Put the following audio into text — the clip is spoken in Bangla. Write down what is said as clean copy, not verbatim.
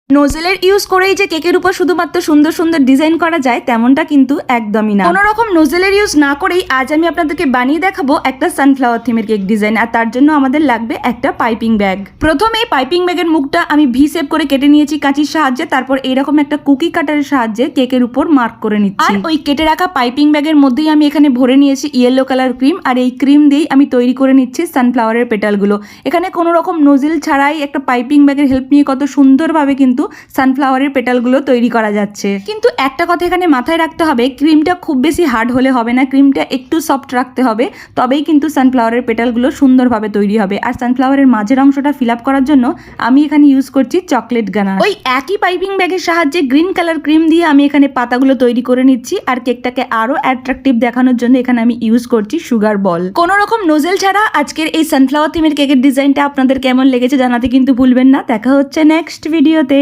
নোজেলের ইউজ করেই যে কেকের উপর শুধুমাত্র সুন্দর সুন্দর ডিজাইন করা যায় তেমনটা কিন্তু একদমই না। কোনো রকম নোজেলের ইউজ না করেই আজ আমি আপনাদেরকে বানিয়ে দেখাবো একটা সানফ্লাওয়ার থিমের কেক ডিজাইন, আর তার জন্য আমাদের লাগবে একটা পাইপিং ব্যাগ। প্রথমে পাইপিং ব্যাগের মুখটা আমি ভি শেপ করে কেটে নিয়েছি কাঁচির সাহায্যে, তারপর এইরকম একটা কুকি কাটারের সাহায্যে কেকের উপর মার্ক করে নিচ্ছি। আর ওই কেটে রাখা পাইপিং ব্যাগের মধ্যেই আমি এখানে ভরে নিয়েছি ইয়েলো কালার ক্রিম, আর এই ক্রিম দিয়েই আমি তৈরি করে নিচ্ছি সানফ্লাওয়ারের পেটালগুলো। এখানে কোনো রকম নোজেল ছাড়াই একটা পাইপিং ব্যাগের হেল্প নিয়ে কত সুন্দরভাবে কিন্তু সানফ্লাওয়ার পেটালগুলো তৈরি করা যাচ্ছে। কিন্তু একটা কথা এখানে মাথায় রাখতে হবে, ক্রিমটা খুব বেশি হার্ড হলে হবে না, ক্রিমটা একটু সফট রাখতে হবে, তবেই কিন্তু সানফ্লাওয়ারের পেটালগুলো সুন্দরভাবে তৈরি হবে। আর সানফ্লাওয়ারের মাঝের অংশটা ফিল আপ করার জন্য আমি এখানে ইউজ করছি চকলেট গানাশ। ওই একই পাইপিং ব্যাগের সাহায্যে গ্রিন কালার ক্রিম দিয়ে আমি এখানে পাতাগুলো তৈরি করে নিচ্ছি, আর কেকটাকে আরো অ্যাট্রাকটিভ দেখানোর জন্য এখানে আমি ইউজ করছি সুগার বল। কোনো রকম নোজেল ছাড়া আজকের এই সানফ্লাওয়ার থিমের কেকের ডিজাইনটা আপনাদের কেমন লেগেছে জানাতে কিন্তু ভুলবেন না। দেখা হচ্ছে নেক্সট ভিডিওতে।